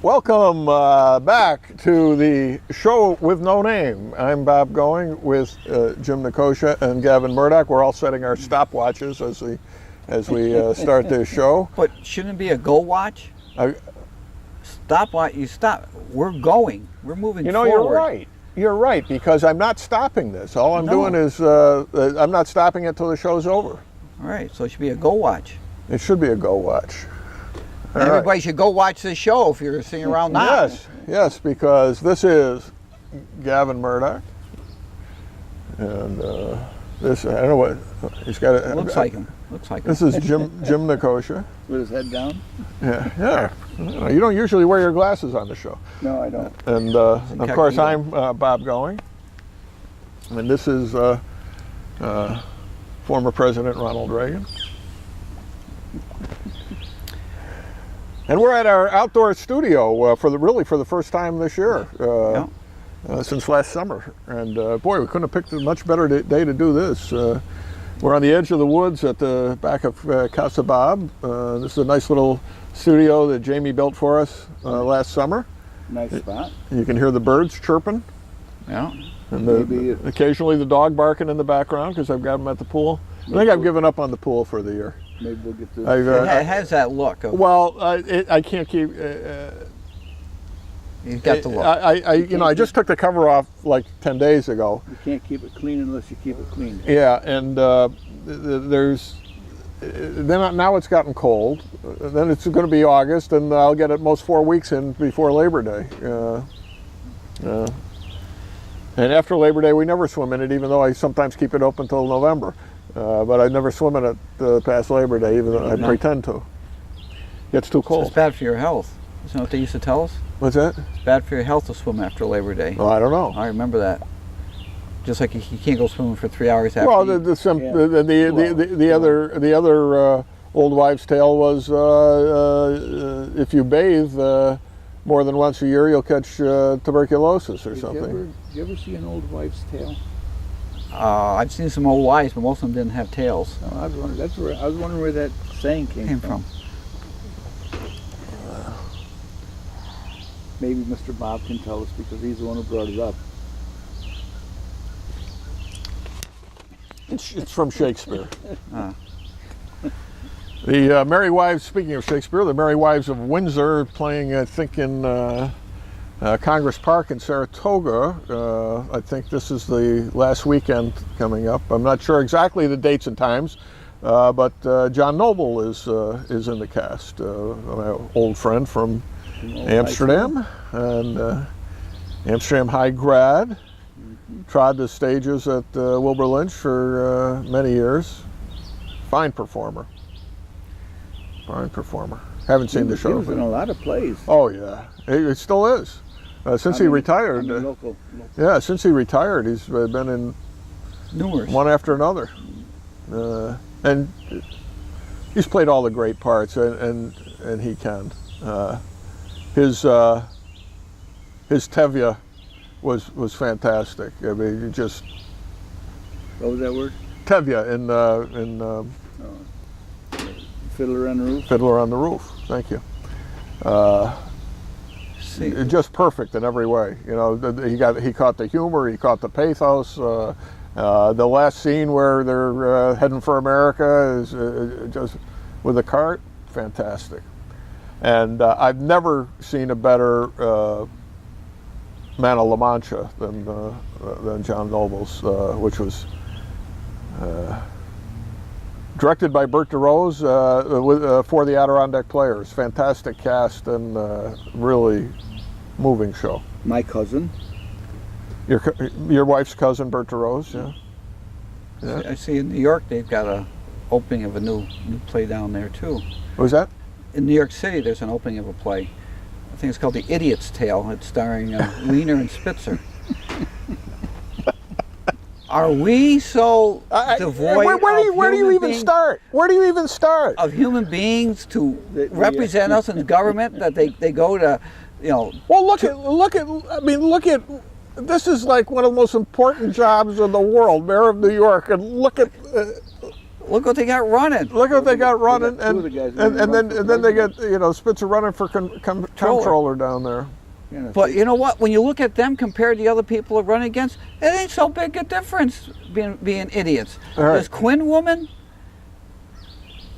Welcome back to the show with no name. I'm Bob Going with Jim Nikosha and Gavin Murdoch. We're all setting our stopwatches as we start this show. But shouldn't it be a go watch? Stopwatch, you stop. We're going. We're moving forward. You're right. You're right, because I'm not stopping this. All I'm doing is I'm not stopping it till the show's over. All right, so it should be a go watch. It should be a go watch. Everybody should go watch this show if you're sitting around now. Yes, because this is Gavin Murdoch, and this, I don't know what he's got. Looks like him. Looks like him. This is Jim Nikosha. With his head down? Yeah. You don't usually wear your glasses on the show. No, I don't. And of course, I'm Bob Going, and this is former President Ronald Reagan. And we're at our outdoor studio for the first time this year, since last summer. And boy, we couldn't have picked a much better day to do this. We're on the edge of the woods at the back of Casa Bob. This is a nice little studio that Jamie built for us last summer. Nice spot. You can hear the birds chirping. Yeah. And occasionally the dog barking in the background because I've got them at the pool. I think I've given up on the pool for the year. Maybe we'll get to it has that look. Well, I can't keep. You've got the look. I just took the cover off like 10 days ago. You can't keep it clean unless you keep it clean. Yeah, and now it's gotten cold. Then it's going to be August, and I'll get it most 4 weeks in before Labor Day. And after Labor Day, we never swim in it, even though I sometimes keep it open until November. But I never swim in it past Labor Day, even though I pretend to. It gets too cold. So it's bad for your health. Isn't that what they used to tell us? What's that? It's bad for your health to swim after Labor Day. Oh, I don't know. I remember that. Just like you can't go swimming for 3 hours after. Well, the other old wives' tale was if you bathe more than once a year, you'll catch tuberculosis or something. Did you ever see an old wives' tale? I've seen some old wives, but most of them didn't have tails. No, I was wondering where that saying came from. Maybe Mr. Bob can tell us because he's the one who brought it up. It's from Shakespeare. The Merry Wives, speaking of Shakespeare, the Merry Wives of Windsor playing, I think, in Congress Park in Saratoga. I think this is the last weekend coming up. I'm not sure exactly the dates and times, but John Noble is in the cast, my old friend from Amsterdam, and Amsterdam High grad. Trod the stages at Wilbur Lynch for many years. Fine performer. Haven't seen the show. He was in a lot of plays. Oh yeah, it still is. Since he retired. Local. Yeah, since he retired, he's been in numerous, one after another, and he's played all the great parts, and he can. His Tevye was fantastic. I mean, you just. What was that word? Tevye in Fiddler on the Roof. Fiddler on the Roof. Thank you. Just perfect in every way. You know, he caught the humor. He caught the pathos. The last scene where they're heading for America is just with the cart. Fantastic. And I've never seen a better Man of La Mancha than John Noble's, which was directed by Bert DeRose for the Adirondack Players. Fantastic cast and really moving show. My cousin. Your wife's cousin, Bert DeRose, yeah. I see in New York they've got a opening of a new play down there too. What was that? In New York City, there's an opening of a play. I think it's called The Idiot's Tale. It's starring Wiener and Spitzer. Are we so devoid where do you even start? Where do you even start? Of human beings to represent us in government that they go to, you know. Well, look at. This is like one of the most important jobs in the world, Mayor of New York, and look at Look what they got running. Look what they got running, two of the guys and running for then they get president. Spitzer running for comptroller down there. Yeah, But you know what? When you look at them compared to the other people they're running against, it ain't so big a difference being idiots. All right. This Quinn woman,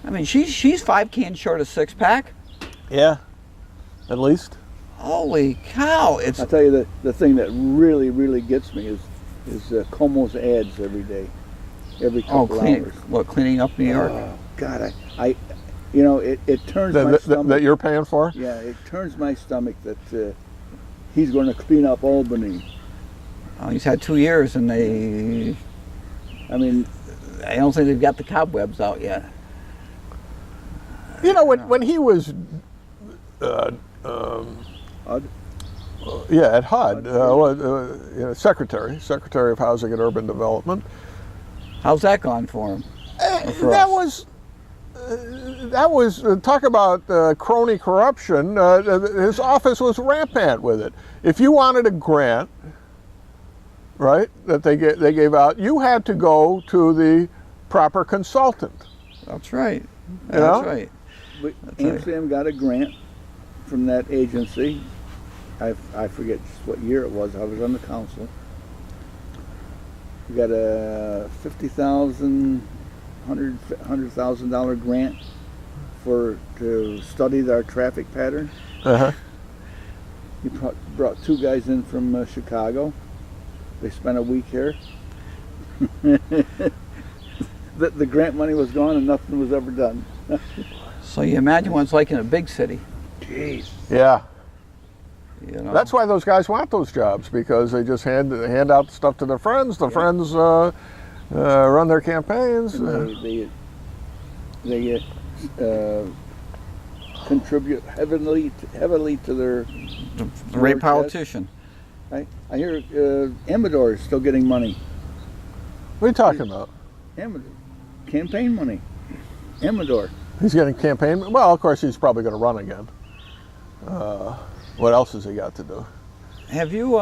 I mean, she's 5 cans short of 6-pack. Yeah, at least. Holy cow! It's I'll tell you the thing that really gets me is Como's ads every day, every couple hours. Cleaning up New York. Oh God, I it turns my stomach. That you're paying for? Yeah, it turns my stomach that he's going to clean up Albany. Oh, he's had 2 years, and I don't think they've got the cobwebs out yet. When he was, Hud? at HUD, Secretary of Housing and Urban Development. How's that gone for him? For That us? was talk about crony corruption. His office was rampant with it. If you wanted a grant, right, that they gave out, you had to go to the proper consultant. That's right. You know? That's right. But That's right. Amsterdam got a grant from that agency. I forget just what year it was. I was on the council. We got a $100,000 grant to study our traffic pattern. Uh-huh. He brought 2 guys in from Chicago. They spent a week here. The grant money was gone and nothing was ever done. So you imagine what it's like in a big city. Jeez. Yeah. You know? That's why those guys want those jobs, because they just hand out stuff to their friends. The friends run their campaigns. And they contribute heavily to their the great chest. politician. I hear Amador is still getting money. What are you talking about? Amador, campaign money. Amador. He's getting campaign. Well, of course, he's probably going to run again. What else has he got to do? Have you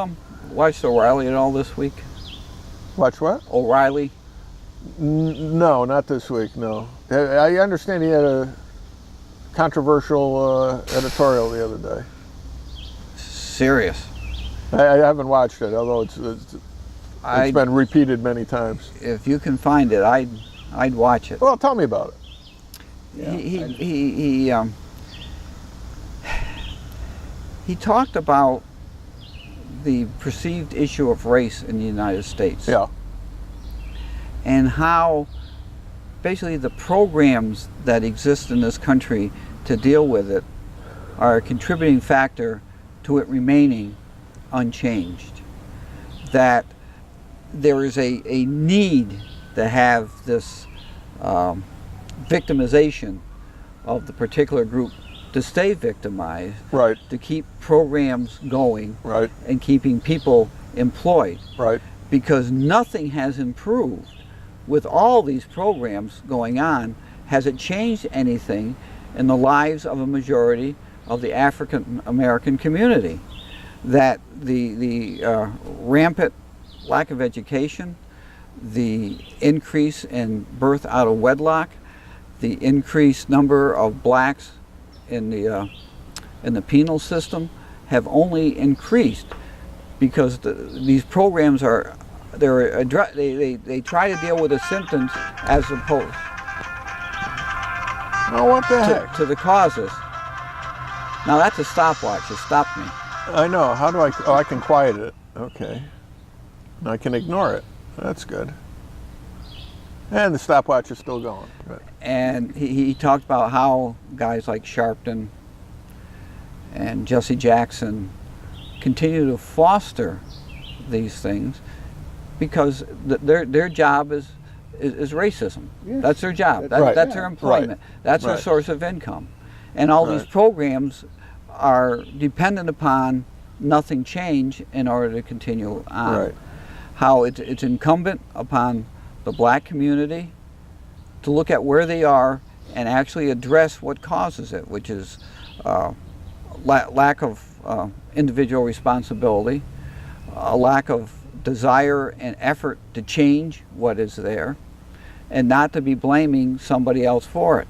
watched O'Reilly at all this week? Watch what? O'Reilly? No, not this week. No. I understand he had a controversial editorial the other day. Serious. I haven't watched it, although it's been repeated many times. If you can find it, I'd watch it. Well, tell me about it. Yeah, He talked about the perceived issue of race in the United States. Yeah. And how basically the programs that exist in this country to deal with it are a contributing factor to it remaining unchanged. That there is a need to have this victimization of the particular group to stay victimized, Right. to keep programs going, Right. and keeping people employed. Right. Because nothing has improved with all these programs going on. Has it changed anything in the lives of a majority of the African American community? That the rampant lack of education, the increase in birth out of wedlock, the increased number of blacks in the penal system have only increased because these programs they try to deal with the symptoms as opposed Oh, what the heck? to the causes. Now that's a stopwatch. It stopped me. I know. How do I? Oh, I can quiet it. Okay. I can ignore it. That's good. And the stopwatch is still going. Right. And he talked about how guys like Sharpton and Jesse Jackson continue to foster these things because their job is racism. Yes. That's their job. That's That's their employment. Right. That's their Right. source of income. And all these Right. programs are dependent upon nothing change in order to continue on. Right. How it's incumbent upon the black community to look at where they are and actually address what causes it, which is lack of individual responsibility, a lack of desire and effort to change what is there, and not to be blaming somebody else for it.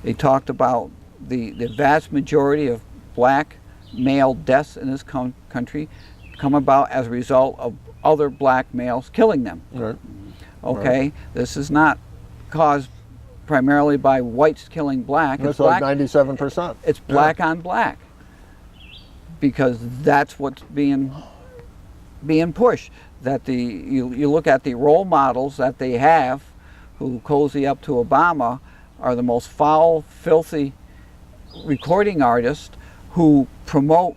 He talked about the vast majority of black male deaths in this country come about as a result of other black males killing them. Right. Okay, Right. this is not caused primarily by whites killing black. That's It's black, like 97%. it's black on black, because that's what's being pushed. That you look at the role models that they have, who cozy up to Obama, are the most foul, filthy recording artists who promote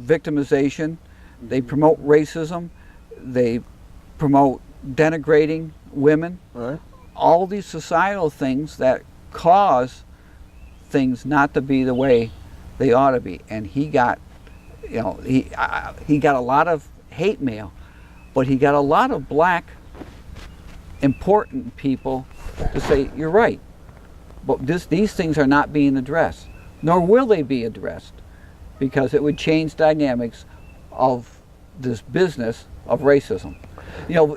victimization, they promote racism, they promote denigrating women, Right. all these societal things that cause things not to be the way they ought to be. And he got, you know, he got a lot of hate mail, but he got a lot of black important people to say, you're right, but these things are not being addressed, nor will they be addressed, because it would change dynamics of this business of racism. You know,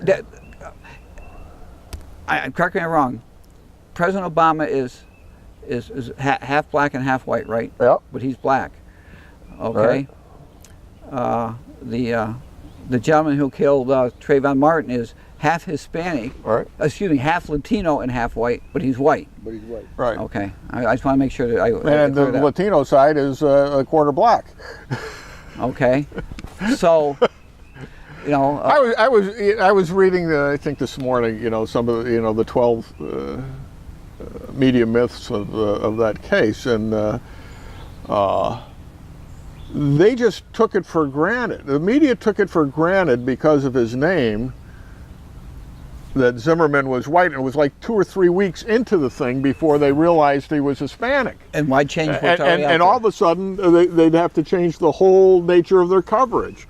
correct me if I'm wrong, President Obama is half black and half white, right? Yep. But he's black. Okay. The gentleman who killed Trayvon Martin is half Hispanic. Right. Excuse me, half Latino and half white, but he's white. But he's white. Right. Okay. I just want to make sure that I And the clear that. Latino side is a quarter black. Okay. So, you know, I was reading I think this morning, you know, some of the, the 12 media myths of that case, and they just took it for granted. The media took it for granted because of his name, that Zimmerman was white, and it was like 2 or 3 weeks into the thing before they realized he was Hispanic. and why change what's already out And there? all of a sudden, they'd have to change the whole nature of their coverage.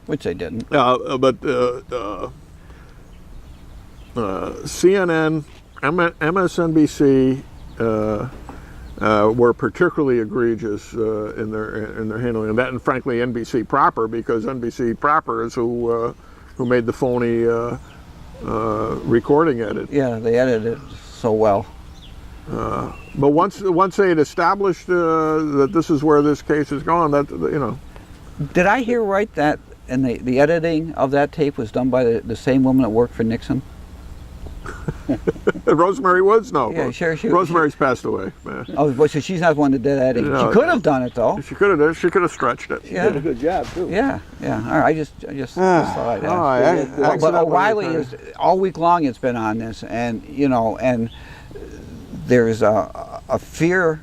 Which they didn't. But CNN, MSNBC were particularly egregious in their handling of that, and frankly NBC proper, because NBC proper is who made the phony recording edit. Yeah, they edited it so well. But once they had established that this is where this case is going, that Did I hear right that and the editing of that tape was done by the same woman that worked for Nixon? Rosemary Woods, no. Yeah, sure. Rosemary's passed away. Man. Oh, but so she's not the one that did editing. No, She could have done it though. She could have. She could have stretched it. Yeah. Did a good job too. Yeah. All right. I just thought I'd ask. But Accidentally O'Reilly occurred. is all week long. It's been on this, and and there's a fear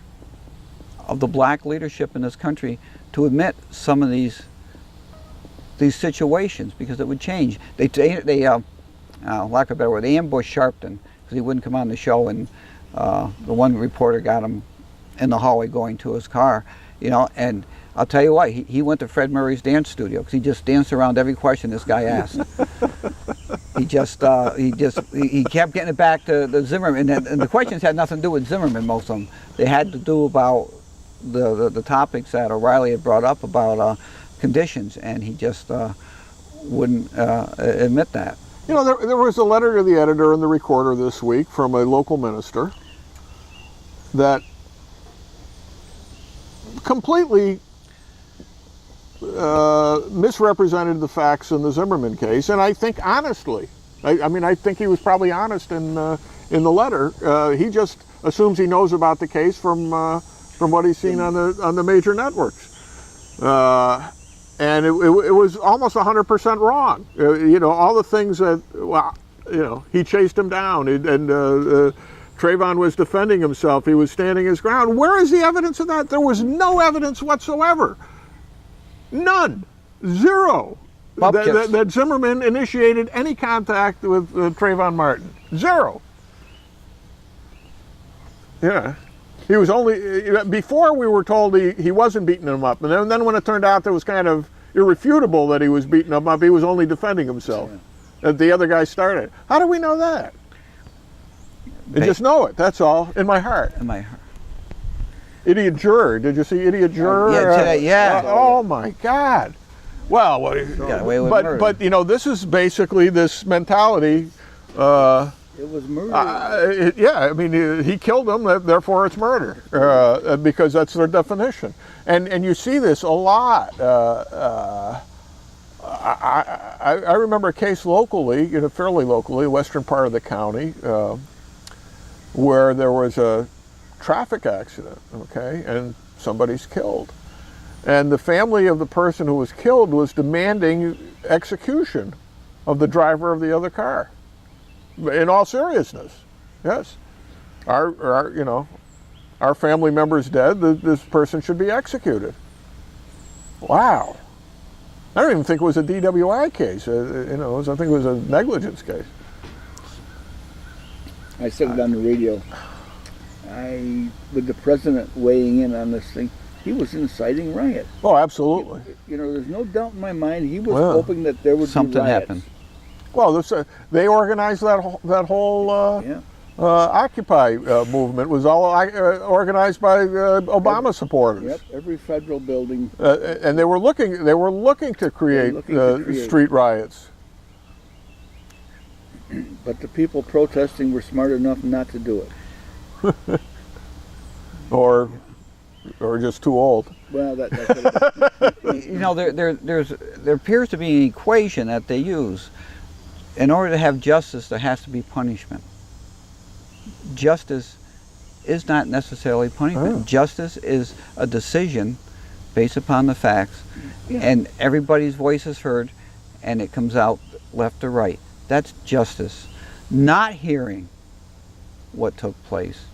of the black leadership in this country to admit some of these situations, because it would change. They lack of a better word, they ambushed Sharpton because he wouldn't come on the show, and the one reporter got him in the hallway going to his car, and I'll tell you what, he went to Fred Murray's dance studio because he just danced around every question this guy asked. he kept getting it back to Zimmerman, and the questions had nothing to do with Zimmerman, most of them. They had to do about the topics that O'Reilly had brought up about conditions, and he just wouldn't admit that. There was a letter to the editor and the recorder this week from a local minister that completely misrepresented the facts in the Zimmerman case, and I think honestly, I think he was probably honest in the letter. He just assumes he knows about the case from what he's seen on the major networks. And it was almost 100% wrong. All the things that, he chased him down, and Trayvon was defending himself. He was standing his ground. Where is the evidence of that? There was no evidence whatsoever. None. Zero. That Zimmerman initiated any contact with Trayvon Martin. Zero. Yeah. He was only, before we were told he wasn't beating him up, and then when it turned out that it was kind of irrefutable that he was beating him up, he was only defending himself. Yeah. That the other guy started. How do we know that? I just know it, that's all, in my heart. Idiot juror, did you see Idiot Juror? Yeah, today, yeah. Oh my God. Well, Got away with murder. but this is basically this mentality It was murder. Yeah, I mean, he killed them, therefore it's murder, because that's their definition. And you see this a lot. I remember a case locally, fairly locally, western part of the county, where there was a traffic accident, okay, and somebody's killed. And the family of the person who was killed was demanding execution of the driver of the other car. In all seriousness, yes. Our family member's dead, this person should be executed. Wow. I don't even think it was a DWI case. I think it was a negligence case. I said it on the radio. With the president weighing in on this thing, he was inciting riot. Oh, absolutely. There's no doubt in my mind he was hoping that there would something be riots. happen. Well, they organized that whole Occupy movement. Was all organized by Obama supporters. Yep, every federal building. And they were looking to create street riots. But the people protesting were smart enough not to do it. or just too old. Well, that's there appears to be an equation that they use. In order to have justice, there has to be punishment. Justice is not necessarily punishment. Oh. Justice is a decision based upon the facts, and everybody's voice is heard, and it comes out left or right. That's justice. Not hearing what took place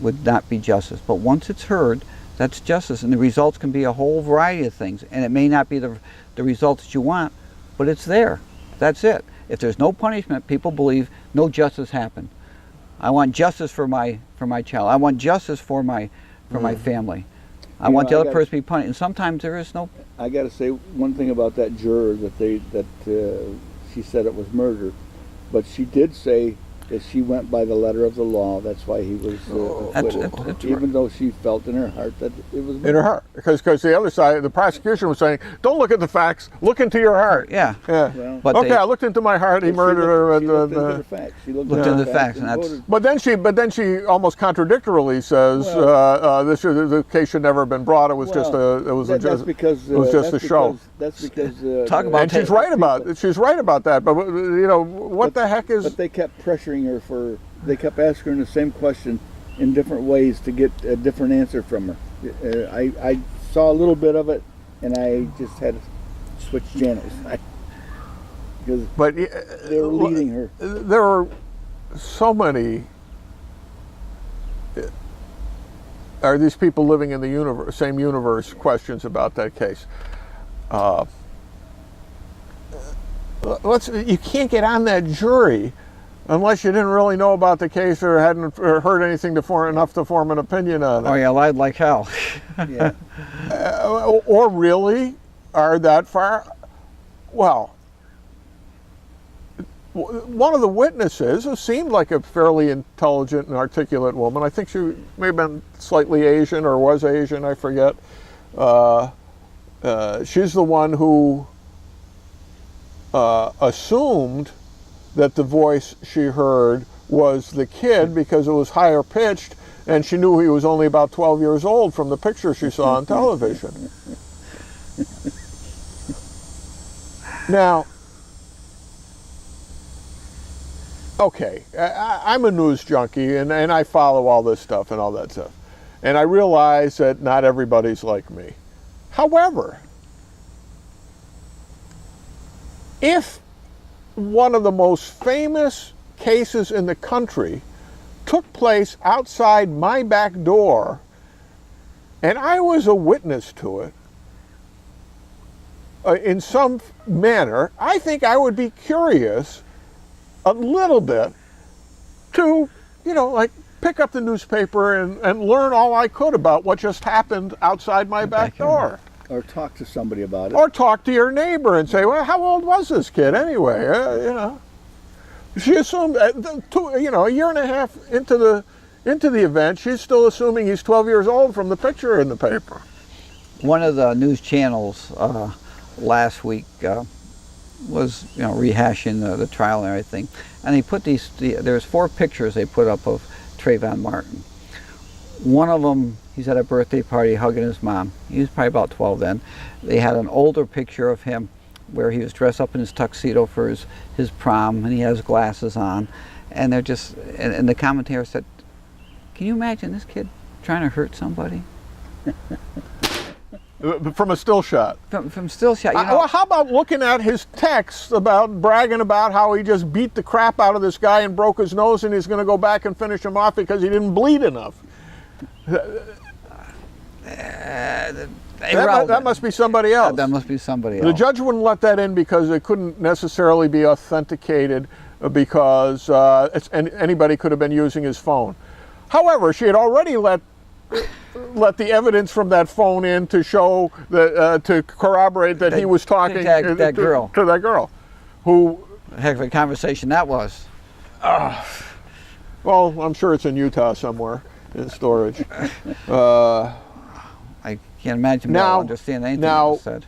would not be justice. But once it's heard, that's justice, and the results can be a whole variety of things, and it may not be the results that you want, but it's there. That's it. If there's no punishment, people believe no justice happened. I want justice for my child. I want justice for my family. I want the other person to be punished. And sometimes there is no. I got to say one thing about that juror that she said it was murder, but she did say that she went by the letter of the law. That's why he was acquitted, even though she felt in her heart that it was murder. In her heart, because the other side, the prosecution was saying, "Don't look at the facts. Look into your heart." Yeah. Well, but I looked into my heart. He murdered her. She looked into the facts. She looked into the facts, and and voted. But then she almost contradictorily says the case should never have been brought. It was just a show. That's because talk about. And she's right about that. But what the heck is? But they kept pressuring her they kept asking her the same question in different ways to get a different answer from her. I saw a little bit of it, and I just had to switch channels. Because they were leading her. There are so many. Are these people living in the same universe? Questions about that case. You can't get on that jury unless you didn't really know about the case or hadn't heard anything enough to form an opinion on it. Oh yeah, lied like hell. Yeah. Or really are that far? Well, one of the witnesses, who seemed like a fairly intelligent and articulate woman, I think she may have been slightly Asian or was Asian, I forget. She's the one who assumed that the voice she heard was the kid because it was higher pitched, and she knew he was only about 12 years old from the picture she saw on television. Now, okay, I'm a news junkie, and I follow all this stuff and all that stuff. And I realize that not everybody's like me. However, if one of the most famous cases in the country took place outside my back door, and I was a witness to it in some manner, I think I would be curious a little bit to, pick up the newspaper and learn all I could about what just happened outside my back door. Or talk to somebody about it. Or talk to your neighbor and say, well, how old was this kid anyway? She assumed, a year and a half into the event, she's still assuming he's 12 years old from the picture in the paper. One of the news channels last week was rehashing the trial and everything, and they put there's 4 pictures they put up of Trayvon Martin. One of them, he's at a birthday party hugging his mom. He was probably about 12 then. They had an older picture of him where he was dressed up in his tuxedo for his prom, and he has glasses on, and they're just, and the commentator said, can you imagine this kid trying to hurt somebody? From a still shot. From still shot, Well, how about looking at his texts about bragging about how he just beat the crap out of this guy and broke his nose and he's going to go back and finish him off because he didn't bleed enough? That must be somebody else. That must be somebody else. The judge wouldn't let that in because it couldn't necessarily be authenticated because anybody could have been using his phone. However, she had already let the evidence from that phone in to show that to corroborate that he was talking to that girl, who heck of a conversation that was. Well, I'm sure it's in Utah somewhere in storage. I can't imagine now understand anything that was said.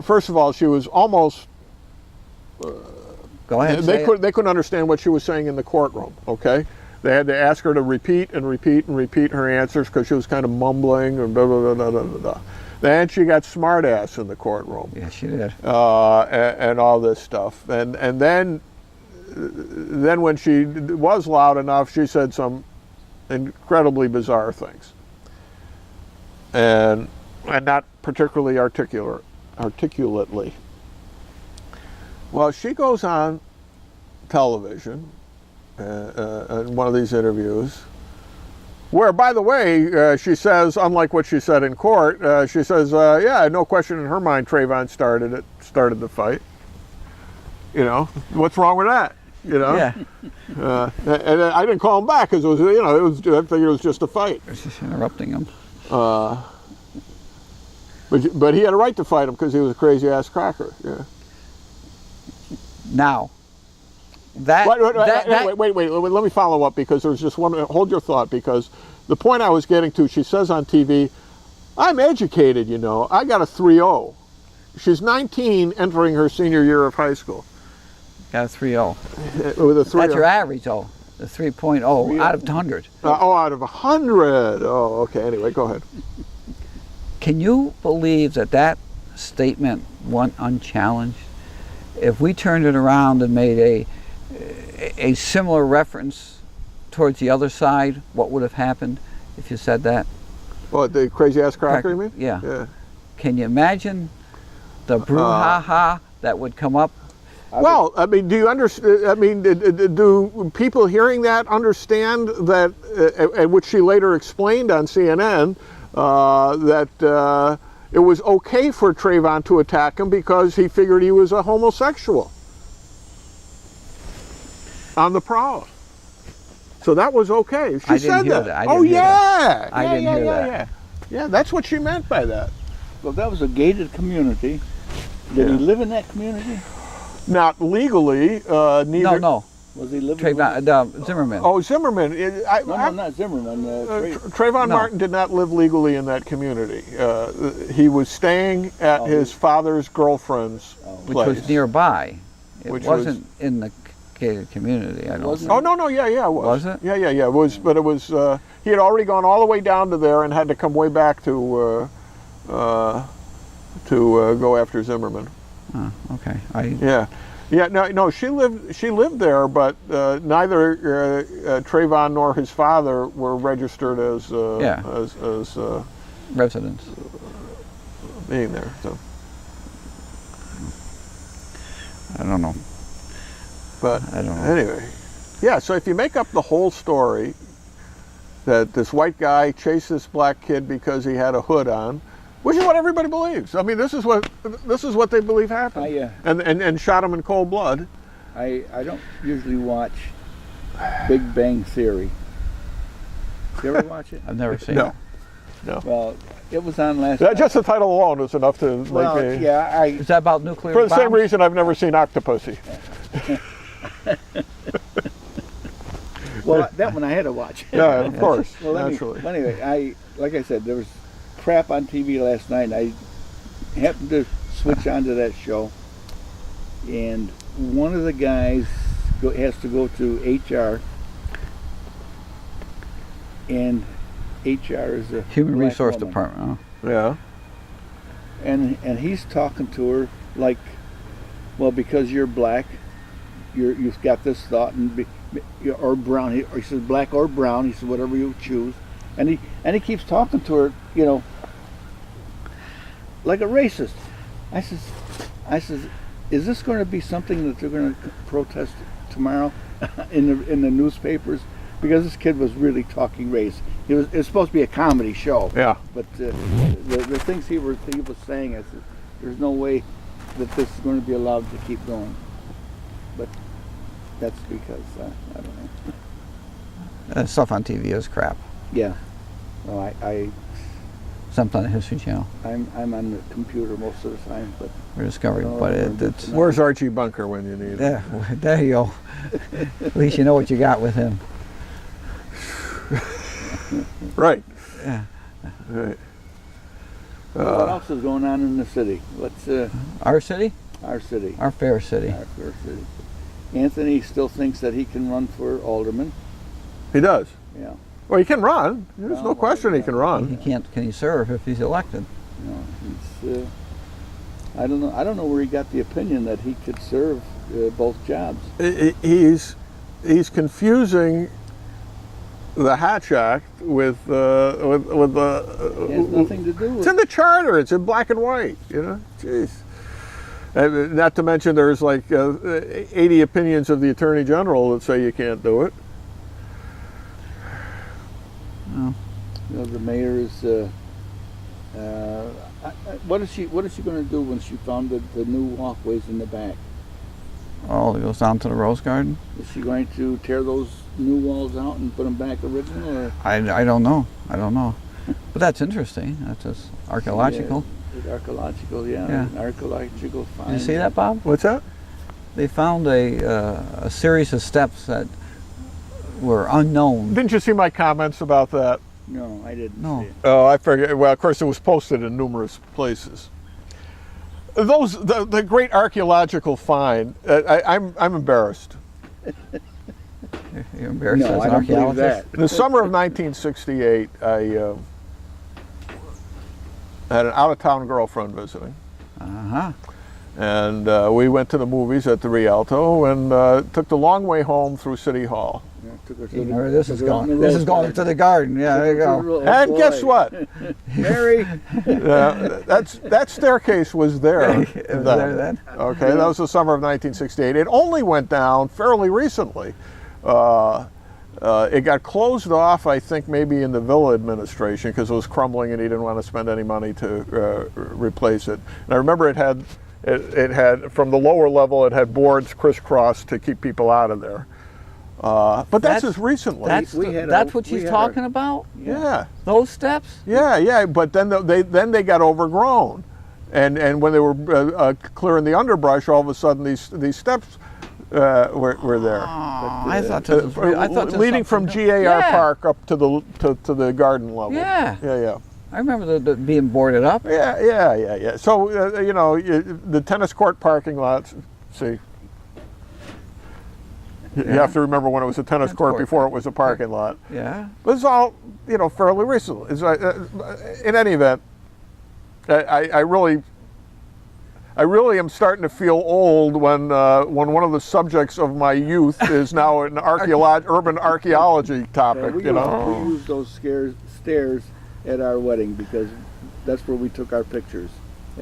First of all, she was almost. Go ahead. They couldn't understand what she was saying in the courtroom. Okay. They had to ask her to repeat and repeat and repeat her answers because she was kind of mumbling and blah, blah, blah, blah, blah, blah. Then she got smart ass in the courtroom. Yeah, she did. And all this stuff. And then when she was loud enough, she said some incredibly bizarre things. And not particularly articulately. Well, she goes on television in one of these interviews, where, by the way, she says, unlike what she said in court, she says, yeah, no question in her mind, Trayvon started the fight. You know, what's wrong with that? You know, yeah. And I didn't call him back because it was, I figured it was just a fight. Just interrupting him. But he had a right to fight him because he was a crazy ass cracker. Yeah. Now. Wait, let me follow up because there's just one, hold your thought, because the point I was getting to, she says on TV, I'm educated, I got a 3.0. She's 19 entering her senior year of high school. Got a 3.0. With a 3.0. That's your average, though. The 3.0 out of 100. Out of 100. Oh, okay. Anyway, go ahead. Can you believe that statement went unchallenged? If we turned it around and made a similar reference towards the other side, what would have happened if you said that? What, the crazy ass cracker, you mean? Yeah. Can you imagine the brouhaha that would come up? Well, I mean, do you understand? I mean, do people hearing that understand that, and which she later explained on CNN, that it was okay for Trayvon to attack him because he figured he was a homosexual on the prowl. So that was okay. She said that. I didn't hear that. Yeah. Yeah, that's what she meant by that. Well, that was a gated community. Did he live in that community? Not legally. Neither. No. Was he living? Zimmerman. Oh, Zimmerman. No, not Zimmerman. Trayvon Martin did not live legally in that community. He was staying at his father's girlfriend's place. Which was nearby. It wasn't in the gated community, I don't think. Oh, no, yeah, it was. Was it? Yeah, it was, but it was, he had already gone all the way down to there and had to come way back to go after Zimmerman. Oh, okay. No, she lived there, but neither Trayvon nor his father were registered as residents being there. So I don't know. But I don't know. Anyway, yeah. So if you make up the whole story that this white guy chased this black kid because he had a hood on, which is what everybody believes. I mean, this is what they believe happened. And shot him in cold blood. I don't usually watch Big Bang Theory. You ever watch it? I've never seen it. No. Well, it was on last night. Just the title alone is enough to make me... Yeah, Is that about nuclear bombs? For the bombs? same reason I've never seen Octopussy. Well, that one I had to watch. Yeah, of course. Well, naturally. Anyway, like I said, there was crap on TV last night, and I happened to switch onto that show. and one of the guys has to go to HR, and HR is a Human black Resource woman. Department. Yeah. And he's talking to her like, well, because you're black, you've got this thought, or brown. He says black or brown. He says whatever you choose, and he keeps talking to her, like a racist. I says, is this going to be something that they're going to protest tomorrow in the newspapers? Because this kid was really talking race. It was supposed to be a comedy show. Yeah. But the things he was saying, I said, there's no way that this is going to be allowed to keep going. But that's because I don't know. Stuff on TV is crap. Yeah. Well, Something on the History Channel. I'm on the computer most of the time, but We're discovering, Oh, but we're it's Where's Archie Bunker when you need him? there you go. At least you know what you got with him. Right. Yeah. Right. what else is going on in the city? What's Our city, our city? our fair city. Our fair city. Anthony still thinks that he can run for alderman. He does. Yeah. Well, he can run. There's Well, no question he can He run. can't. Can he serve if he's elected? He's, I don't know. I don't know where he got the opinion that he could serve both jobs. He's confusing the Hatch Act with the. It has nothing to do It's with. in the charter. It's in black and white. Jeez. Not to mention, there's like 80 opinions of the Attorney General that say you can't do it. The mayor is. What is she going to do when she found the new walkways in the back? Oh, it goes down to the Rose Garden. Is she going to tear those new walls out and put them back original, or I don't know. I don't know. But that's interesting. That's just archaeological. Yeah, archaeological, yeah. Yeah. Archaeological find. Did you see that, Bob? What's that? They found a series of steps that were unknown. Didn't you see my comments about that? No, I didn't. No. See it. Oh, I forget. Well, of course, it was posted in numerous places. The great archaeological find. I'm embarrassed. You're embarrassed No, as I an don't believe archaeologist. that. In the summer of 1968, I had an out-of-town girlfriend visiting, Uh-huh. and we went to the movies at the Rialto and took the long way home through City Hall. Yeah, took her to You the- know where this took is her out in going. the This Rose is going Garden. to the garden. Yeah, there you go. And guess what? Mary. That staircase was there. It was there then. Okay, that was the summer of 1968. It only went down fairly recently. It got closed off, I think, maybe in the Villa administration because it was crumbling and he didn't want to spend any money to replace it. And I remember it had from the lower level, it had boards crisscrossed to keep people out of there. But that's just recently. That's We had that's our- what we she's had talking about. yeah. Those steps. Yeah. But then they got overgrown, and when they were clearing the underbrush, all of a sudden these steps were there. Oh, I thought this was real. I thought this leading was from something- GAR Yeah. Park up to the garden level. Yeah. Yeah. I remember the being boarded up. Yeah. So the tennis court parking lots. See, you have to remember when it was a tennis court before it was a parking lot. Yeah. But it's all fairly recent. In any event, I really am starting to feel old when one of the subjects of my youth is now an urban archaeology topic. We used those stairs at our wedding because that's where we took our pictures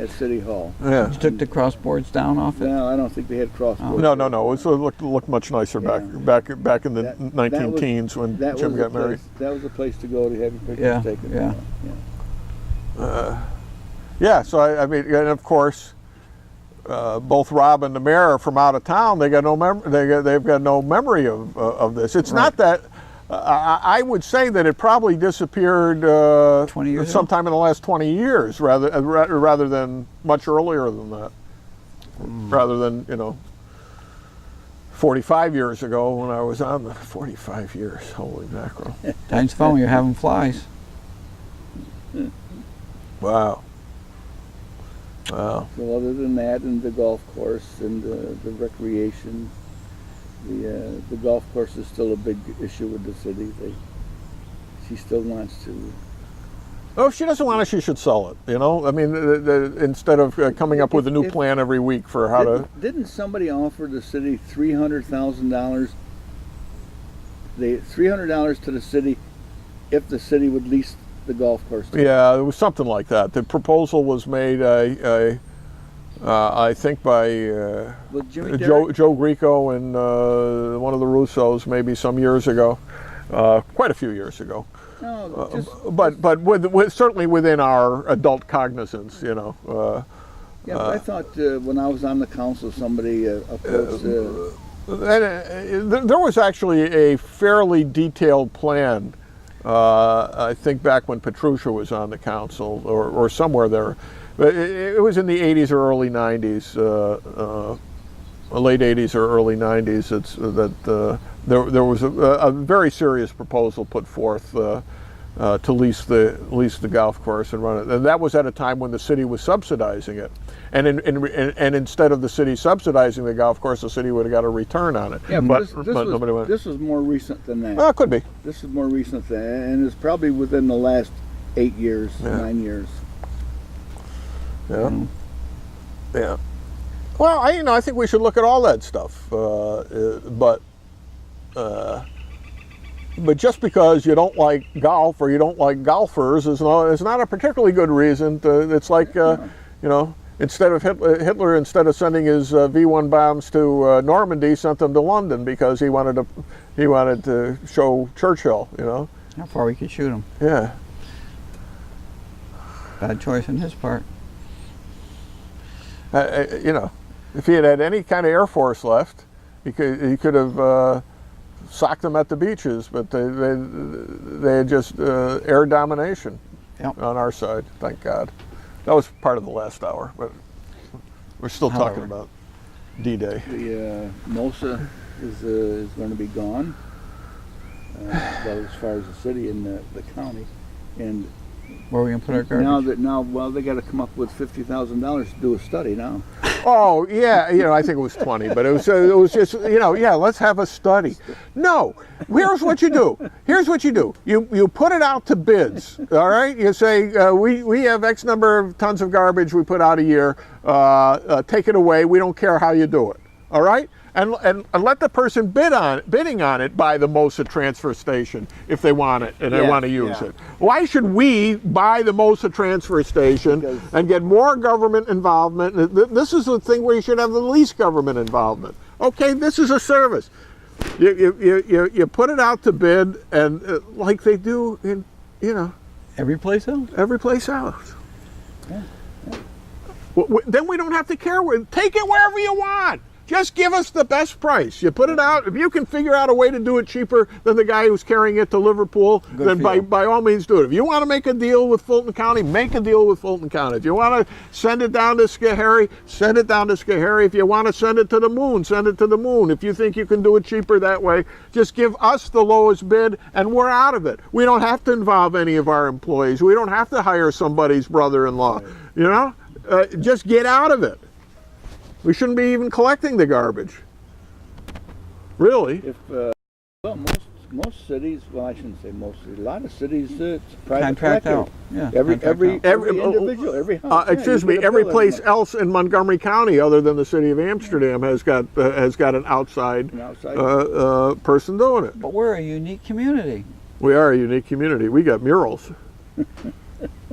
at City Hall. Yeah. You took the crossboards down off it. No, I don't think they had crossboards. No. It looked much nicer back in the 19-teens when Jim got married. That was a place to go to have your pictures taken. Yeah. So I mean, and of course, both Rob and the mayor are from out of town. They've got no memory of this. It's not that. I would say that it probably disappeared 20 years sometime in the last 20 years, rather than much earlier than that. Rather than 45 years ago when I was on the 45 years. Holy mackerel! Time's phone. You're having flies. Wow. Wow. So other than that, and the golf course and the recreation, the golf course is still a big issue with the city. She still wants to. Oh, if she doesn't want it, she should sell it. You know, I mean, instead of coming up with a new plan every week for how to. Didn't somebody offer the city $300,000? $300 to the city if the city would lease the golf course. Yeah, it was something like that. The proposal was made, I think, by Jimmy Joe Grieco and one of the Russos, maybe some years ago, quite a few years ago. No, but with certainly within our adult cognizance, you know. Yeah, but I thought when I was on the council, somebody approached. There was actually a fairly detailed plan. I think back when Petrucia was on the council, or somewhere there. But it was in the 80s or early 90s, late 80s or early 90s. There was a very serious proposal put forth to lease the golf course and run it, and that was at a time when the city was subsidizing it, and instead of the city subsidizing the golf course, the city would have got a return on it. Yeah, but nobody went. This was more recent than that. Well, it could be. This is more recent than, and it's probably within the last 8 years, 9 years. Yeah. Yeah. Well, I think we should look at all that stuff, but just because you don't like golf or you don't like golfers is not a particularly good reason. It's like instead of Hitler, instead of sending his V1 bombs to Normandy, sent them to London because he wanted to show Churchill. You know how far we could shoot him. Yeah. Bad choice on his part. If he had any kind of Air Force left, he could have socked them at the beaches, but they had just air domination on our side. Thank God. That was part of the last hour, but we're still talking about D-Day. The MOSA is going to be gone, well, as far as the city and the county, and where are we going to put our garbage? Now they got to come up with $50,000 to do a study now. Oh yeah, I think it was 20, but it was just let's have a study. No, here's what you do. You put it out to bids. All right, you say we have X number of tons of garbage we put out a year. Take it away. We don't care how you do it. All right. And let the person bidding on it buy the MOSA transfer station if they want it and they want to use it. Why should we buy the MOSA transfer station and get more government involvement? This is the thing where you should have the least government involvement. Okay, this is a service. You put it out to bid, and like they do in every place else. Every place else. Yeah. Then we don't have to care. Take it wherever you want. Just give us the best price. You put it out. If you can figure out a way to do it cheaper than the guy who's carrying it to Liverpool, then by all means do it. If you want to make a deal with Fulton County, make a deal with Fulton County. If you want to send it down to Schoharie, send it down to Schoharie. If you want to send it to the moon, send it to the moon. If you think you can do it cheaper that way, just give us the lowest bid and we're out of it. We don't have to involve any of our employees. We don't have to hire somebody's brother-in-law. Just get out of it. We shouldn't be even collecting the garbage. Really. Most cities, well, I shouldn't say most cities, a lot of cities, it's private contract out. Yeah. Every individual, every house. Excuse me, every place else in Montgomery County other than the city of Amsterdam has got an outside person doing it. But we're a unique community. We are a unique community. We got murals.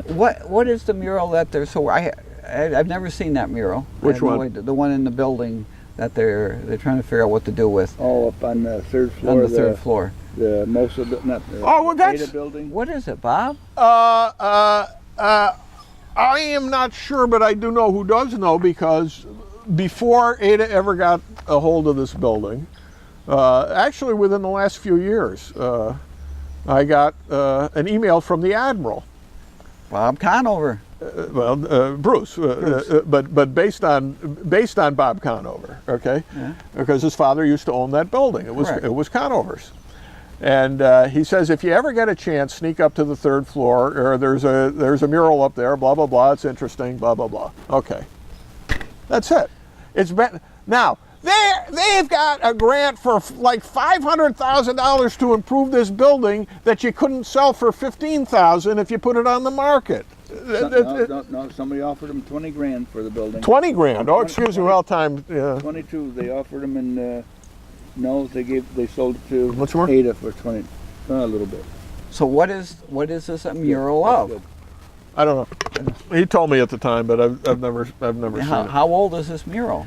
What is the mural that they're I've never seen that mural. Which one? The one in the building that they're trying to figure out what to do with. Oh, up on the third floor. On the third floor. The most of it, not the that's Ada building. What is it, Bob? I am not sure, but I do know who does know, because before Ada ever got a hold of this building, actually within the last few years, I got an email from the Admiral. Bob Conover. Bruce, but based on Bob Conover, okay, because his father used to own that building. It was Conover's, And he says, if you ever get a chance, sneak up to the 3rd floor, or there's a mural up there, blah, blah, blah, it's interesting, blah, blah, blah. Okay. That's it. It's been, now, they've got a grant for like $500,000 to improve this building that you couldn't sell for $15,000 if you put it on the market. No, somebody offered them 20 grand for the building. 20 grand. Oh, excuse me. Well, time. Yeah. 22. They offered them, and no, they sold it to What's more? Ada for 20. A little bit. So what is this a mural of? I don't know. He told me at the time, but I've never seen it. How old is this mural?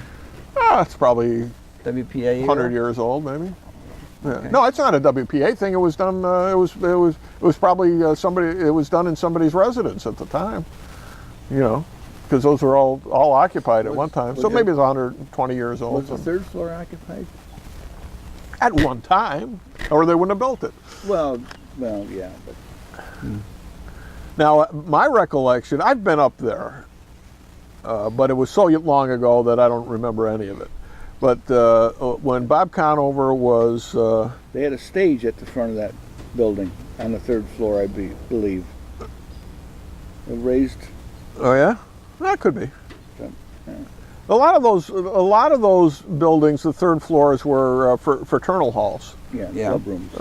It's probably WPA 100 years old, maybe. Yeah. Okay. No, it's not a WPA thing. It was done. It was probably somebody. It was done in somebody's residence at the time. You know, because those were all occupied at one time. So maybe it's 120 years old. Was the 3rd floor occupied? At one time, or they wouldn't have built it. Well, yeah, but Now, my recollection, I've been up there, but it was so long ago that I don't remember any of it. But when Bob Conover was... they had a stage at the front of that building on the 3rd floor, I believe. A raised... Oh, yeah? That could be. Yeah. A lot of those buildings, the 3rd floors were fraternal halls. Yeah, Yeah. club rooms.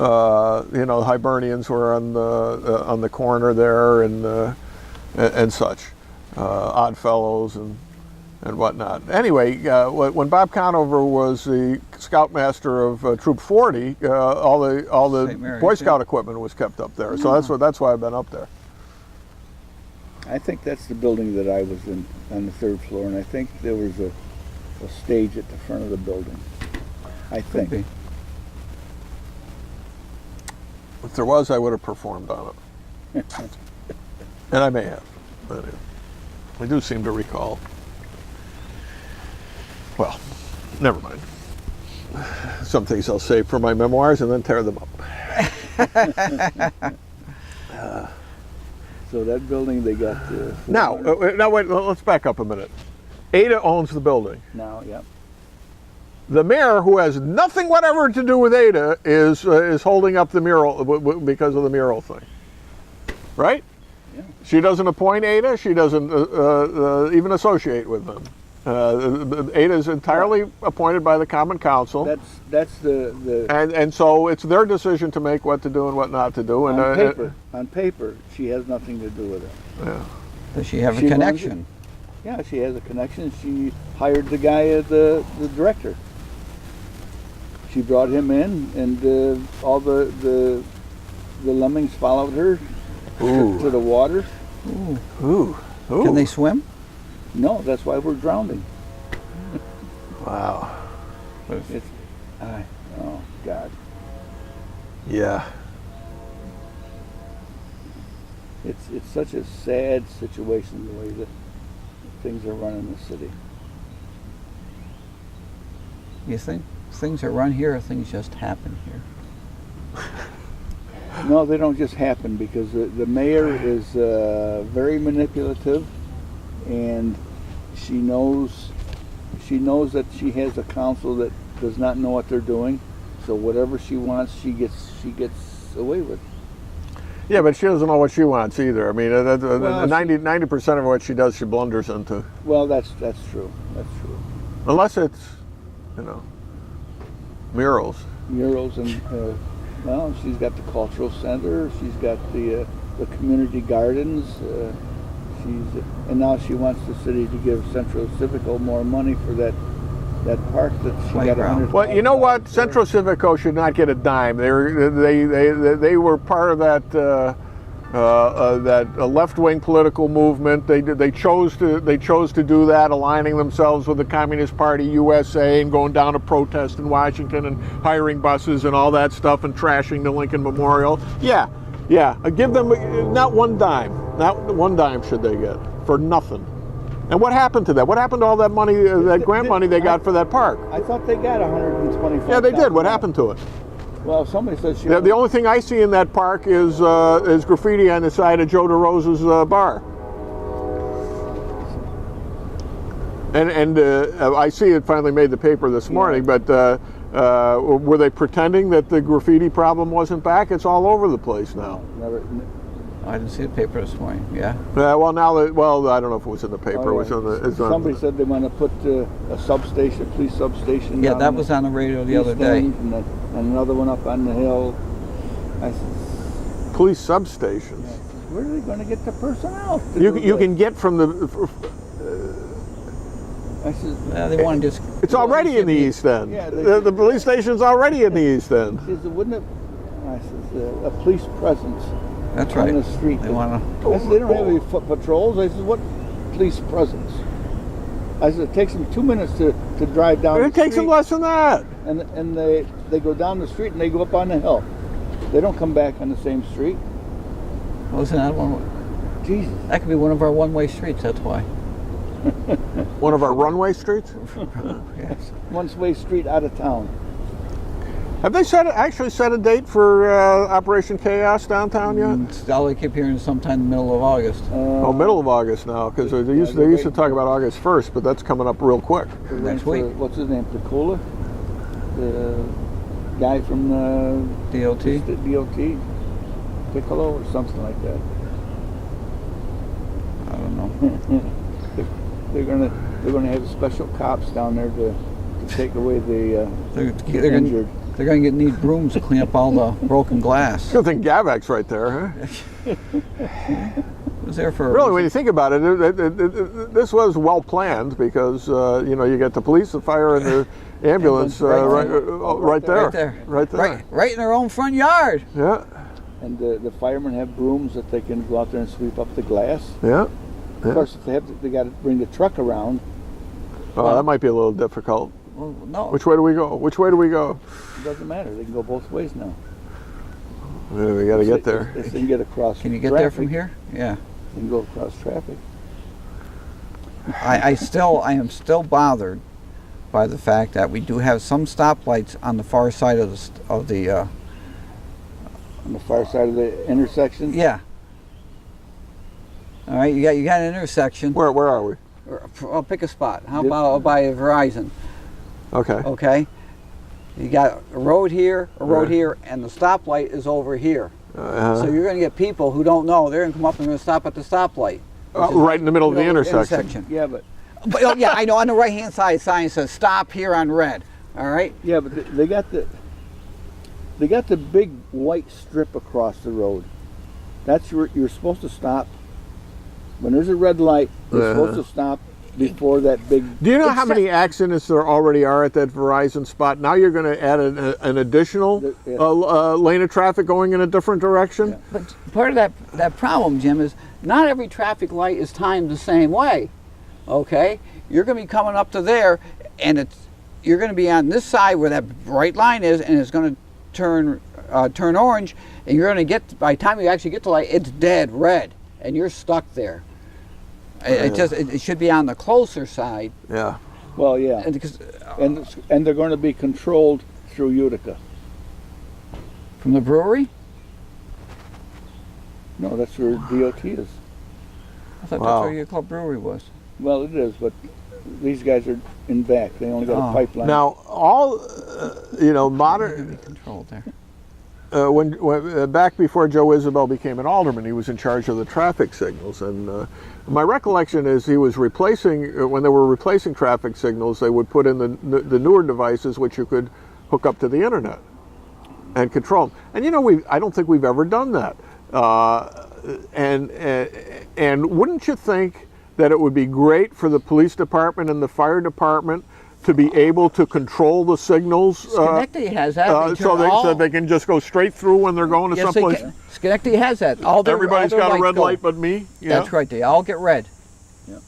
You know, Hibernians were on the corner there and such, Odd Fellows and whatnot. Anyway, when Bob Conover was the scoutmaster of Troop 40, all the St. Mary's, Boy Scout equipment was kept up there. So that's why I've been up there. I think that's the building that I was in on the 3rd floor, and I think there was a stage at the front of the building. I think. Could be. If there was, I would have performed on it. And I may have. But I do seem to recall. Well, never mind. Some things I'll save for my memoirs and then tear them up. So that building they got. Now wait. Let's back up a minute. Ada owns the building. Now, yeah. The mayor, who has nothing whatever to do with Ada, is holding up the mural because of the mural thing. Right? Yeah. She doesn't appoint Ada. She doesn't even associate with them. Ada is entirely appointed by the Common Council. That's the and so it's their decision to make what to do and what not to do. And on paper, she has nothing to do with it. Yeah. Does she have She a runs connection? Yeah, she has a connection. She hired the guy, the director. She brought him in, and all the lemmings followed her to the water. Ooh. Can they swim? No, that's why we're drowning. Wow. It's, oh God. Yeah. It's such a sad situation the way that things are run in the city. You think things are run here, or things just happen here? No, they don't just happen, because the mayor is very manipulative, and she knows that she has a council that does not know what they're doing. So whatever she wants, she gets away with. Yeah, but she doesn't know what she wants either. I mean, Well, 90% of what she does, she blunders into. Well, that's true. That's true. Unless it's, murals. Murals and well, she's got the cultural center. She's got the community gardens. And now she wants the city to give Central Civico more money for that park that she got Playground. $100,000 Well, you know what? for. Central Civico should not get a dime. They were part of that left-wing political movement. They chose to do that, aligning themselves with the Communist Party USA and going down to protest in Washington and hiring buses and all that stuff and trashing the Lincoln Memorial. Yeah. Give them not one dime. Not one dime should they get for nothing. And what happened to that? What happened to all that money, that grant money they got for that park? I thought they got $125,000. Yeah, they did. What happened to it? Well, somebody said she. The only thing I see in that park is graffiti on the side of Joe DeRosa's bar. And I see it finally made the paper this morning, but were they pretending that the graffiti problem wasn't back? It's all over the place now. I didn't see the paper this morning. Yeah. Well, now that, well, I don't know if it was in the paper. Oh, It was on the. It's on somebody said they want to put a substation, police substation. Yeah, down that was on the radio the other day. And another one up on the hill. I said, police substations. where are they going to get the personnel? You can get from the. I said, Yeah, they want to just. It's already in the East End. Yeah, the police station's already in the East End. he said, wouldn't it? I said, a police presence. That's right. On the street. They want to. I said, they don't have any foot patrols. I said, what police presence? I said, it takes them 2 minutes to drive down the It takes them street. less than that. And they go down the street and they go up on the hill. They don't come back on the same street. Wasn't that one? Jesus. That could be one of our one-way streets. That's why. One of our runway streets. Yes. One-way street out of town. Have they actually set a date for Operation Chaos downtown yet? All I keep hearing is sometime in the middle of August. Oh, middle of August now, because they used to talk about August 1st, but that's coming up real quick. Next week. What's his name? Piccola? The guy from the DOT. DOT? Piccolo or something like that. I don't know. They're gonna have special cops down there to take away the They're injured. They're going to need brooms to clean up all the broken glass. Good thing Gavak's right there, huh? It was there for a Really, when reason. you think about it, this was well planned because you get the police, the fire, and the ambulance right there. Right in their own front yard. Yeah, And the firemen have brooms that they can go out there and sweep up the glass. yeah. Of course, if they got to bring the truck around. Oh, that might be a little difficult. Well, no. Which way do we go? Which way do we go? It doesn't matter. They can go both ways now. Yeah, we got to get there. If they can get across. Can you get traffic, there from here? Yeah. They can go across traffic. I am still bothered by the fact that we do have some stoplights on the far side of the On the far side of the intersection. yeah. All right, you got an intersection. Where are we? I'll pick a spot. How about by Verizon? Okay. Okay. You got a road here, Right. here, and the stoplight is over here. Uh-huh. So you're going to get people who don't know. They're going to come up and they're going to stop at the stoplight. Right in the middle of the intersection. Yeah, but But yeah, I know. On the right-hand side, sign says "Stop here" on red. All right. yeah, but they got the big white strip across the road. That's where you're supposed to stop. When there's a red light, you're supposed to stop before that big. Do you know how many accidents there already are at that Verizon spot? Now you're going to add an additional lane of traffic going in a different direction? Yeah. But part of that problem, Jim, is not every traffic light is timed the same way. Okay, you're going to be coming up to there, and you're going to be on this side where that bright line is, and it's going to turn orange, and you're going to get, by the time you actually get to the light, it's dead red, and you're stuck there. It should be on the closer side. Yeah. Well, yeah, And and they're going to be controlled through Utica. from the brewery, No, that's where DOT is. I thought Wow. that's where your club brewery was. Well, it is, but these guys are in back. They only got a Oh. pipeline. Now, all, They're going to modern, be controlled there. when back before Joe Isabel became an alderman, he was in charge of the traffic signals. And my recollection is he was replacing, when they were replacing traffic signals, they would put in the newer devices which you could hook up to the internet and control them. And I don't think we've ever done that. And wouldn't you think that it would be great for the police department and the fire department to be able to control the signals Schenectady has that. so they can just go straight through when they're going to Yes, they someplace? can. Schenectady has that. Everybody's got a red go. light but me? Yeah. That's right. They all get red. Yeah.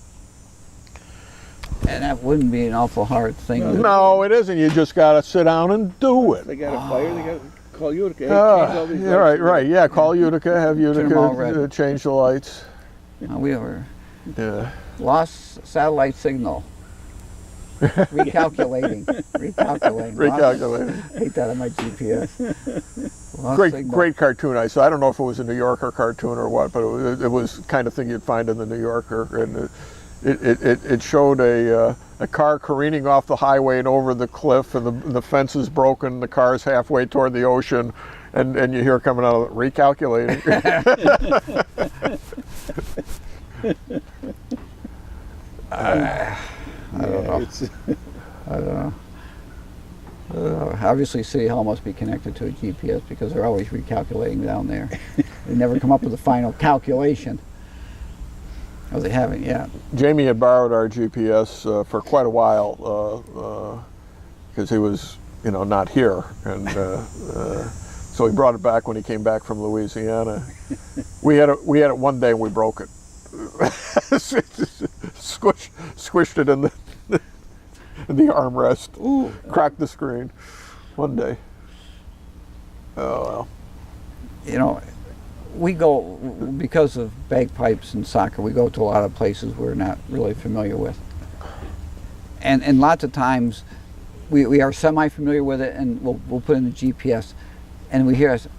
And that wouldn't be an awful hard thing. to do. No, it isn't. You just got to sit down and do it. They got a fire. They got to call Utica. Hey, change all these Yeah, lights. right. Yeah, call Utica, have them all red. Utica change the lights. We were Yeah. lost satellite signal. Recalculating. Recalculating. Hate that on my GPS. Lost signal. Great cartoon I saw. I don't know if it was a New Yorker cartoon or what, but it was the kind of thing you'd find in the New Yorker. And it showed a car careening off the highway and over the cliff, and the fence is broken. The car's halfway toward the ocean, and you hear coming out of it, recalculating. I don't know. I don't know. Obviously, City Hall must be connected to a GPS because they're always recalculating down there. They never come up with a final calculation. Oh, they haven't yet. Jamie had borrowed our GPS for quite a while because he was, not here, and so he brought it back when he came back from Louisiana. We had it one day and we broke it. Squished it in the armrest. Ooh. Cracked the screen one day. Oh well. We go, because of bagpipes and soccer, we go to a lot of places we're not really familiar with. And lots of times we are semi-familiar with it, and we'll put in the GPS, and we hear us,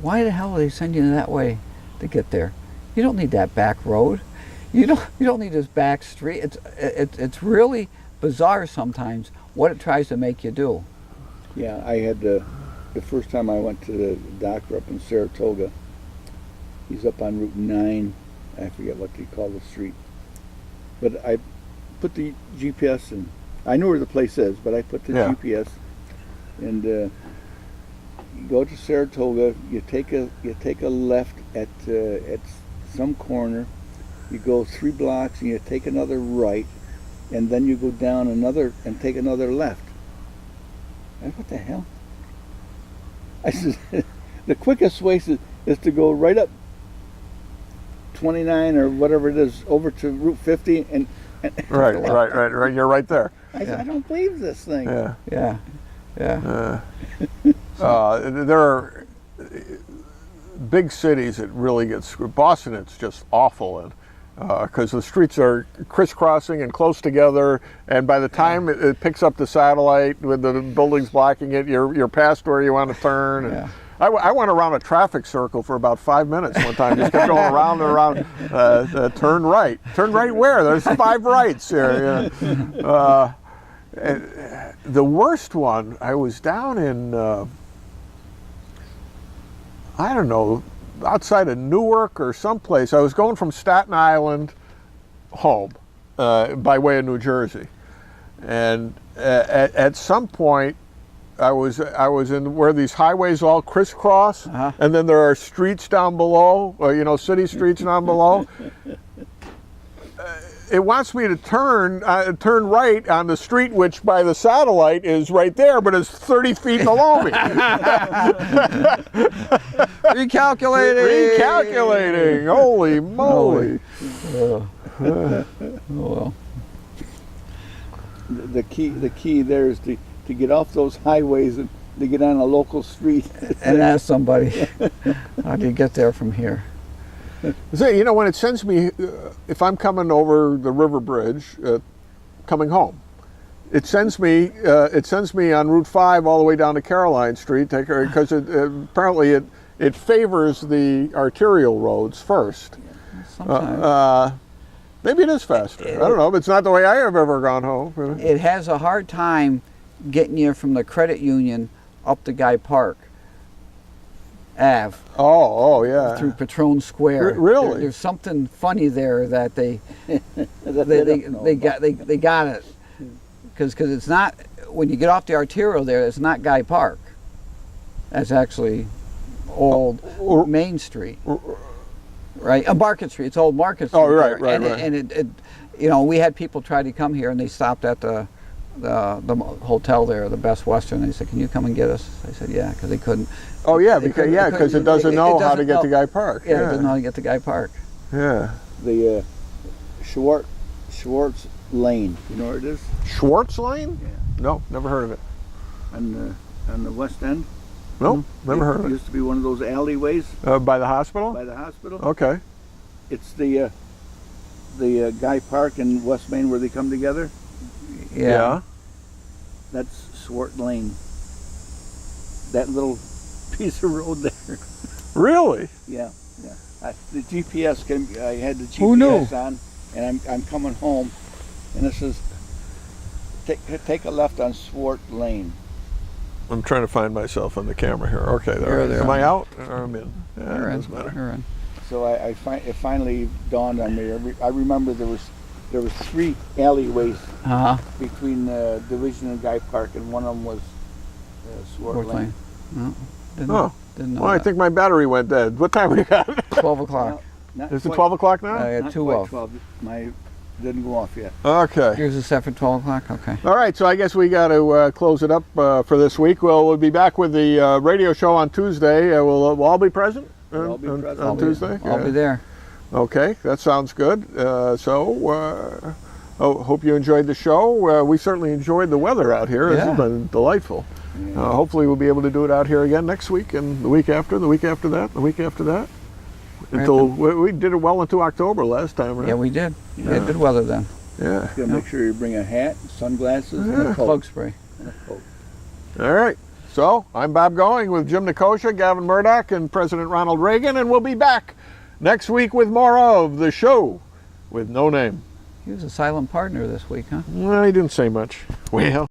why the hell are they sending you that way to get there? You don't need that back road. You don't need this back street. It's really bizarre sometimes what it tries to make you do. Yeah, I had the first time I went to the doctor up in Saratoga. He's up on Route 9. I forget what they call the street. But I put the GPS in. I know where the place is, but I put the GPS, and you go to Saratoga. You take a left at some corner. You go 3 blocks and you take another right, and then you go down another and take another left. And what the hell? I said, the quickest way is to go right up 29 or whatever it is over to Route 50 and right. You're right there. I said, I don't believe this thing. Yeah. There are big cities that really get screwed. Boston, it's just awful in. Because the streets are crisscrossing and close together, and by the time it picks up the satellite with the buildings blocking it, you're past where you want to turn. And I went around a traffic circle for about 5 minutes one time, just kept going around and around. Turn right. Turn right where? There's 5 rights here. The worst one, I was down in, I don't know, outside of Newark or someplace. I was going from Staten Island home by way of New Jersey, and at some point I was in where these highways all crisscross, and then there are streets down below, city streets down below. It wants me to turn right on the street, which by the satellite is right there, but it's 30 feet below me. Recalculating. Holy moly. Oh well. The key there is to get off those highways and to get on a local street. And ask somebody, how do you get there from here? So, when it sends me, if I'm coming over the river bridge, coming home, it sends me on Route 5 all the way down to Caroline Street, because apparently it favors the arterial roads first. Sometimes. Maybe it is faster. I don't know, but it's not the way I have ever gone home. It has a hard time getting you from the credit union up to Guy Park Ave. Oh yeah. Through Patron Square. Really? There's something funny there that they got it, because it's not, when you get off the arterial there, it's not Guy Park. That's actually old Main Street, right? Market Street. It's old Market Street. Oh right. And it we had people try to come here, and they stopped at the hotel there, the Best Western. They said, "Can you come and get us?" I said, "Yeah," because they couldn't. Oh yeah, because it doesn't know how to get to Guy Park. Yeah, it doesn't know how to get to Guy Park. Yeah. The Schwartz Lane. You know where it is? Schwartz Lane? Yeah. No, never heard of it. On the West End. No, never heard of It it. used to be one of those alleyways By the hospital? by the hospital. Okay. It's the Guy Park and West Main where they come together. Yeah. That's Schwartz Lane. That little piece of road there. Really? Yeah. The GPS I had the GPS Who knew? on. and I'm coming home, and this is take a left on Swart Lane. I'm trying to find myself on the camera here. Okay, You're there. Am I out or I'm in? Yeah, You're it in. doesn't matter. You're in. So it finally dawned on me. I remember there was 3 alleyways between Division and Guy Park, and one of them was Swart Lane. No, didn't Oh, know well, I that. think my battery went dead. What time we got? 12 o'clock. Not Is it quite- 12 o'clock now? I had not 2 quite off. 12. My didn't go off yet. Okay. Yours is set for 12 o'clock? Okay. All right, so I guess we got to close it up for this week. We'll be back with the radio show on Tuesday. We'll all be present We'll all be present. on Tuesday? I'll be there. Okay, that sounds good. Hope you enjoyed the show. We certainly enjoyed the weather out here. Yeah. It's been delightful. Hopefully we'll be able to do it out here again next week and the week after, the week after that, the week after that. Until we did it well into October last time, right? Yeah, we did. We had good weather then. Yeah. You gotta make sure you bring a hat, sunglasses, and a coat. Bug spray. All right. So I'm Bob Going with Jim Nikosha, Gavin Murdoch, and President Ronald Reagan, and we'll be back next week with more of the show with no name. He was a silent partner this week, huh? Well, he didn't say much. Well.